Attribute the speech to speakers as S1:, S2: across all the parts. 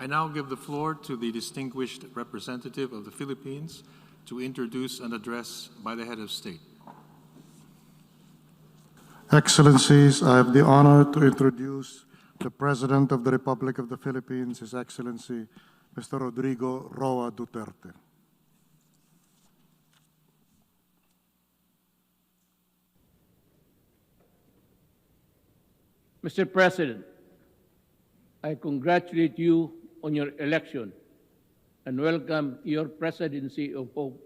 S1: I now give the floor to the distinguished representative of the Philippines to introduce an address by the head of state.
S2: Excellencies, I have the honor to introduce the President of the Republic of the Philippines, His Excellency, Mr. Rodrigo Duterte.
S3: Mr. President, I congratulate you on your election and welcome your presidency of hope.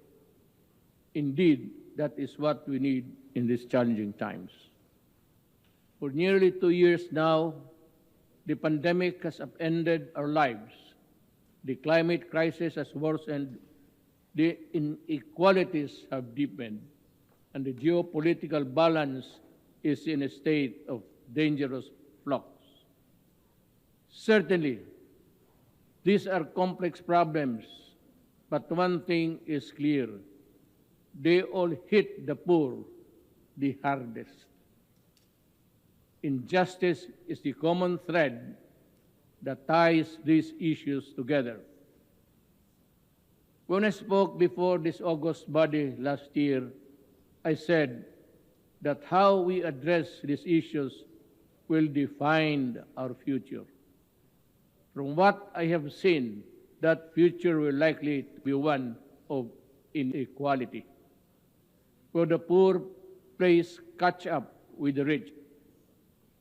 S3: Indeed, that is what we need in these challenging times. For nearly 2 years now, the pandemic has upended our lives. The climate crisis has worsened, the inequalities have deepened, and the geopolitical balance is in a state of dangerous flux. Certainly, these are complex problems, but one thing is clear. They all hit the poor the hardest. Injustice is the common thread that ties these issues together. When I spoke before this august body last year, I said that how we address these issues will define our future. From what I have seen, that future will likely be one of inequality, where the poor plays catch up with the rich,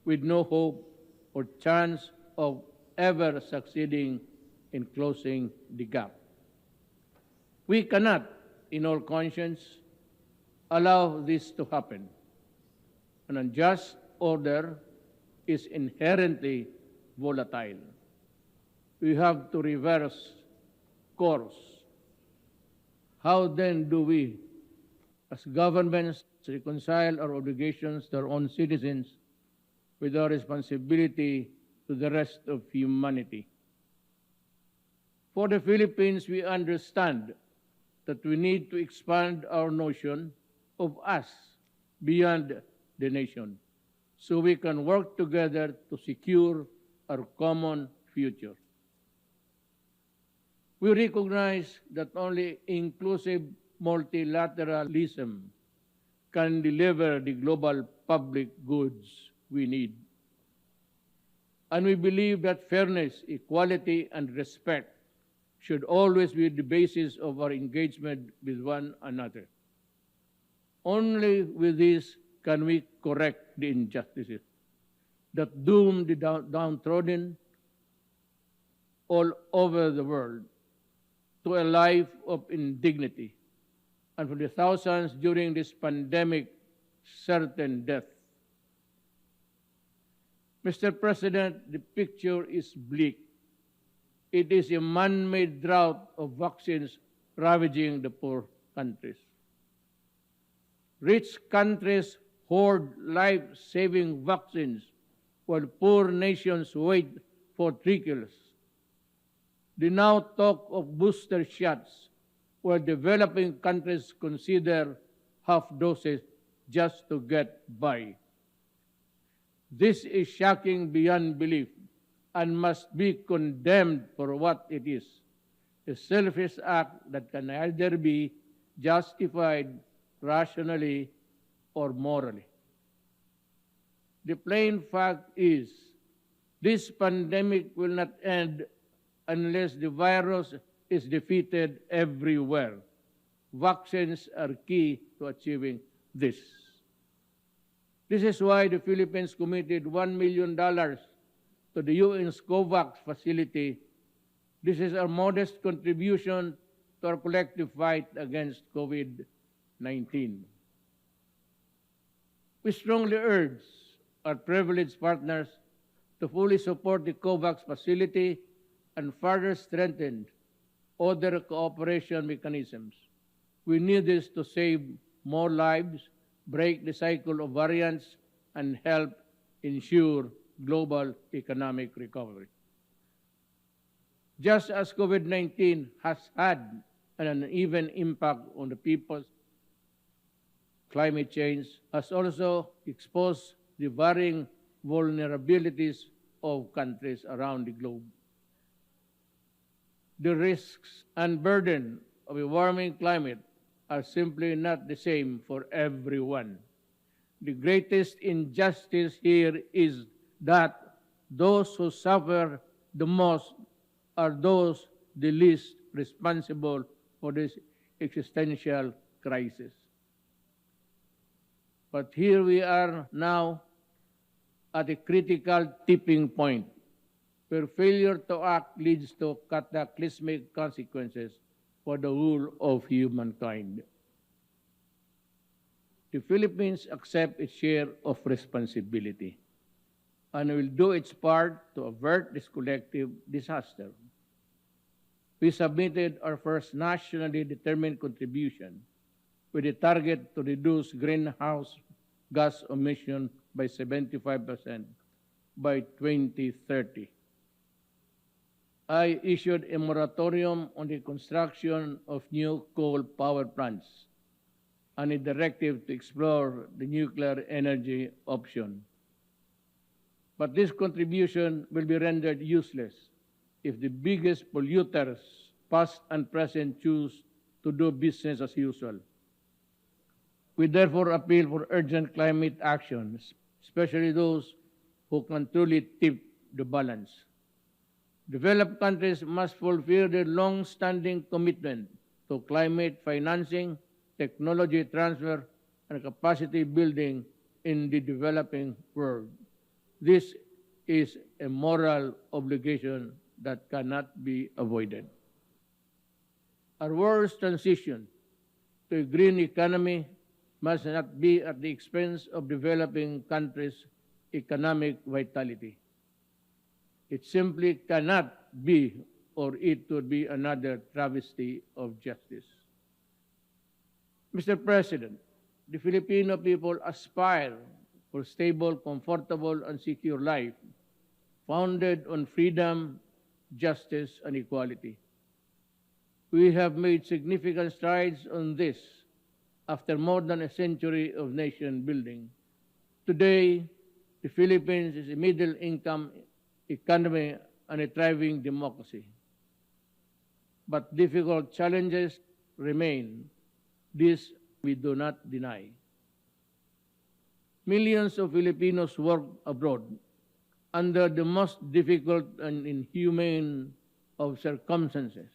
S3: with no hope or chance of ever succeeding in closing the gap. We cannot, in all conscience, allow this to happen. An unjust order is inherently volatile. We have to reverse course. How then do we, as governments, reconcile our obligations to our own citizens with our responsibility to the rest of humanity? For the Philippines, we understand that we need to expand our notion of us beyond the nation, so we can work together to secure our common future. We recognize that only inclusive multilateralism can deliver the global public goods we need. And we believe that fairness, equality, and respect should always be the basis of our engagement with one another. Only with this can we correct the injustices that doom the downtrodden all over the world to a life of indignity, and for the thousands during this pandemic, certain death. Mr. President, the picture is bleak. It is a man-made drought of vaccines ravaging the poor countries. Rich countries hoard life-saving vaccines while poor nations wait for trickles. The now talk of booster shots, where developing countries consider half doses just to get by. This is shocking beyond belief and must be condemned for what it is, a selfish act that can either be justified rationally or morally. The plain fact is, this pandemic will not end unless the virus is defeated everywhere. Vaccines are key to achieving this. This is why the Philippines committed $1 million to the UN's COVAX facility. This is our modest contribution to our collective fight against COVID-19. We strongly urge our privileged partners to fully support the COVAX facility and further strengthen other cooperation mechanisms. We need this to save more lives, break the cycle of variants, and help ensure global economic recovery. Just as COVID-19 has had an uneven impact on the peoples, climate change has also exposed the varying vulnerabilities of countries around the globe. The risks and burden of a warming climate are simply not the same for everyone. The greatest injustice here is that those who suffer the most are those the least responsible for this existential crisis. But here we are now at a critical tipping point where failure to act leads to cataclysmic consequences for the whole of humankind. The Philippines accepts its share of responsibility and will do its part to avert this collective disaster. We submitted our first nationally determined contribution with a target to reduce greenhouse gas emission by 75% by 2030. I issued a moratorium on the construction of new coal power plants and a directive to explore the nuclear energy option. But this contribution will be rendered useless if the biggest polluters, past and present, choose to do business as usual. We therefore appeal for urgent climate action, especially those who can truly tip the balance. Developed countries must fulfill their long-standing commitment to climate financing, technology transfer, and capacity building in the developing world. This is a moral obligation that cannot be avoided. Our world's transition to a green economy must not be at the expense of developing countries' economic vitality. It simply cannot be, or it would be another travesty of justice. Mr. President, the Filipino people aspire for stable, comfortable, and secure life founded on freedom, justice, and equality. We have made significant strides on this after more than a century of nation building. Today, the Philippines is a middle-income economy and a thriving democracy. But difficult challenges remain. This we do not deny. Millions of Filipinos work abroad under the most difficult and inhumane of circumstances.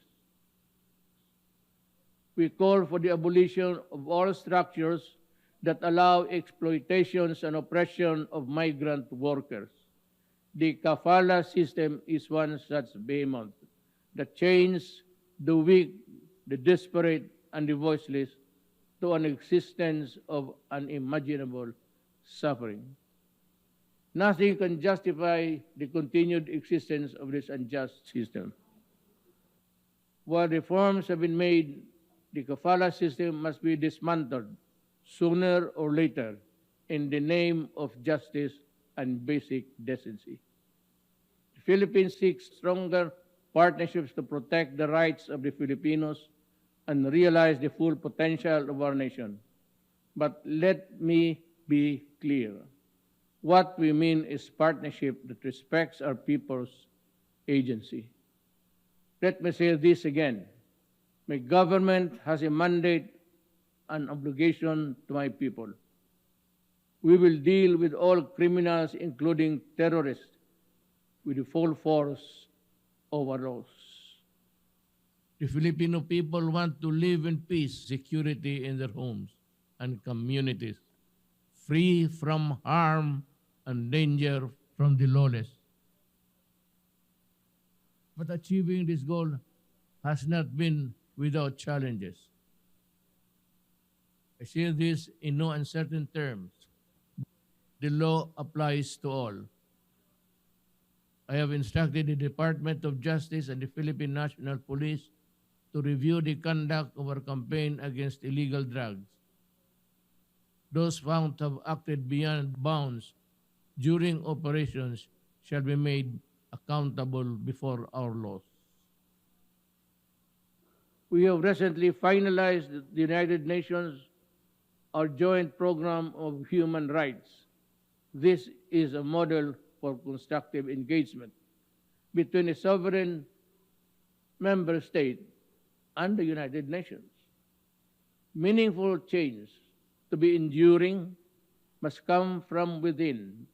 S3: We call for the abolition of all structures that allow exploitations and oppression of migrant workers. The kafala system is one such behemoth that chains the weak, the desperate, and the voiceless to an existence of unimaginable suffering. Nothing can justify the continued existence of this unjust system. While reforms have been made, the kafala system must be dismantled sooner or later in the name of justice and basic decency. The Philippines seeks stronger partnerships to protect the rights of the Filipinos and realize the full potential of our nation. But let me be clear. What we mean is partnership that respects our people's agency. Let me say this again. My government has a mandate and obligation to my people. We will deal with all criminals, including terrorists, with the full force of our laws. The Filipino people want to live in peace, security in their homes and communities, free from harm and danger from the lawless. But achieving this goal has not been without challenges. I say this in no uncertain terms. The law applies to all. I have instructed the Department of Justice and the Philippine National Police to review the conduct of our campaign against illegal drugs. Those found to have acted beyond bounds during operations shall be made accountable before our laws. We have recently finalized the United Nations, our joint program of human rights. This is a model for constructive engagement between a sovereign member state and the United Nations. Meaningful change to be enduring must come from within.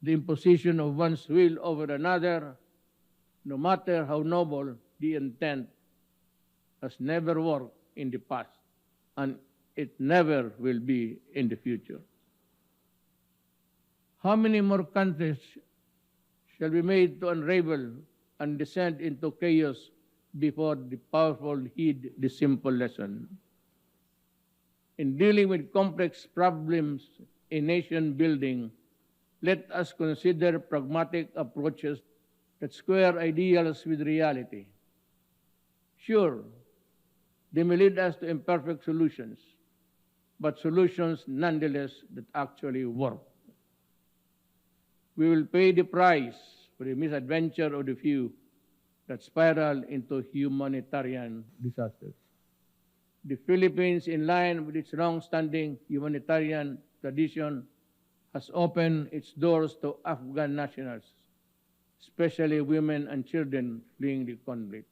S3: The imposition of one's will over another, no matter how noble the intent, has never worked in the past, and it never will be in the future. How many more countries shall be made to unravel and descend into chaos before the powerful heed the simple lesson? In dealing with complex problems in nation building, let us consider pragmatic approaches that square ideals with reality. Sure, they may lead us to imperfect solutions, but solutions nonetheless that actually work. We will pay the price for the misadventure of the few that spiral into humanitarian disasters. The Philippines, in line with its long-standing humanitarian tradition, has opened its doors to Afghan nationals, especially women and children fleeing the conflict.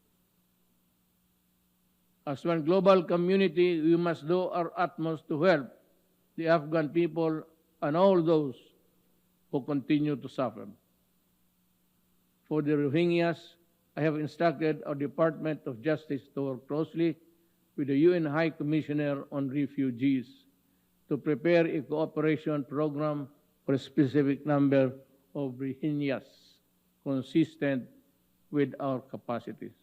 S3: As one global community, we must do our utmost to help the Afghan people and all those who continue to suffer. For the Rohingyas, I have instructed our Department of Justice to work closely with the UN High Commissioner on Refugees to prepare a cooperation program for a specific number of Rohingyas consistent with our capacities.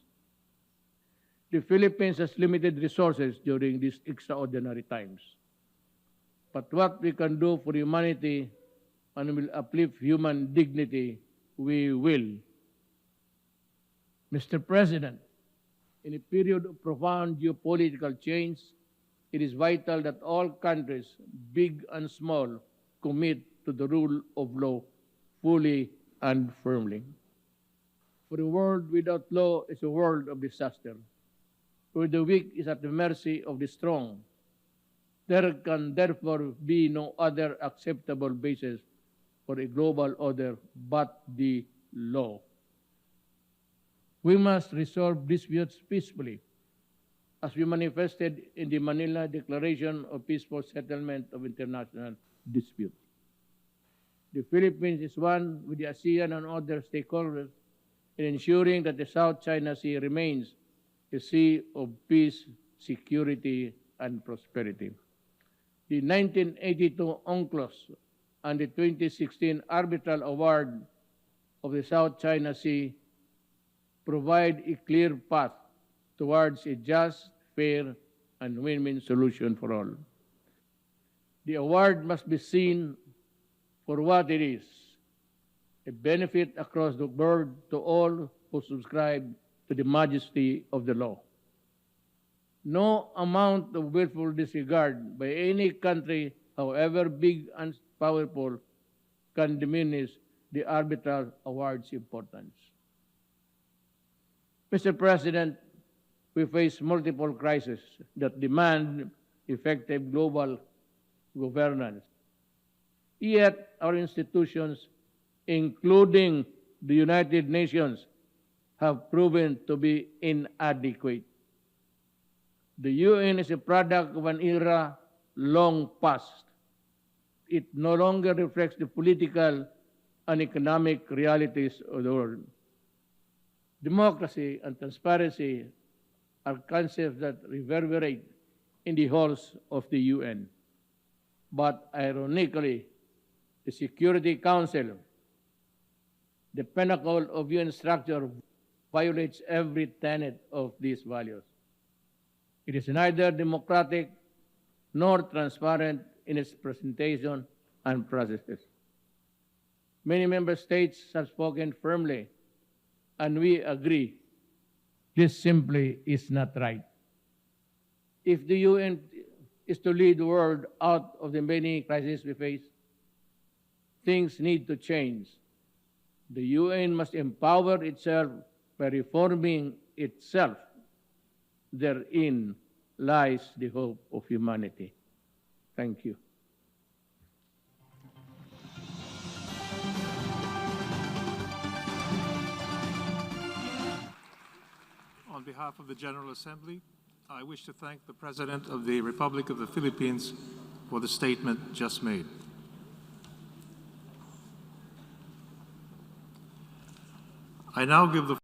S3: The Philippines has limited resources during these extraordinary times. But what we can do for humanity and will uplift human dignity, we will. Mr. President, in a period of profound geopolitical change, it is vital that all countries, big and small, commit to the rule of law fully and firmly. For a world without law is a world of disaster, where the weak is at the mercy of the strong. There can therefore be no other acceptable basis for a global order but the law. We must resolve disputes peacefully, as we manifested in the Manila Declaration of Peaceful Settlement of International Disputes. The Philippines is one with the ASEAN and other stakeholders in ensuring that the South China Sea remains a sea of peace, security, and prosperity. The 1982 UNCLOS and the 2016 Arbitral Award of the South China Sea provide a clear path towards a just, fair, and win-win solution for all. The award must be seen for what it is, a benefit across the board to all who subscribe to the majesty of the law. No amount of willful disregard by any country, however big and powerful, can diminish the arbitral award's importance. Mr. President, we face multiple crises that demand effective global governance. Yet our institutions, including the United Nations, have proven to be inadequate. The UN is a product of an era long past. It no longer reflects the political and economic realities of the world. Democracy and transparency are concepts that reverberate in the halls of the UN. But ironically, the Security Council, the pinnacle of UN structure, violates every tenet of these values. It is neither democratic nor transparent in its presentation and processes. Many member states have spoken firmly, and we agree this simply is not right. If the UN is to lead the world out of the many crises we face, things need to change. The UN must empower itself by reforming itself. Therein lies the hope of humanity. Thank you.
S1: On behalf of the General Assembly, I wish to thank the President of the Republic of the Philippines for the statement just made. I now give the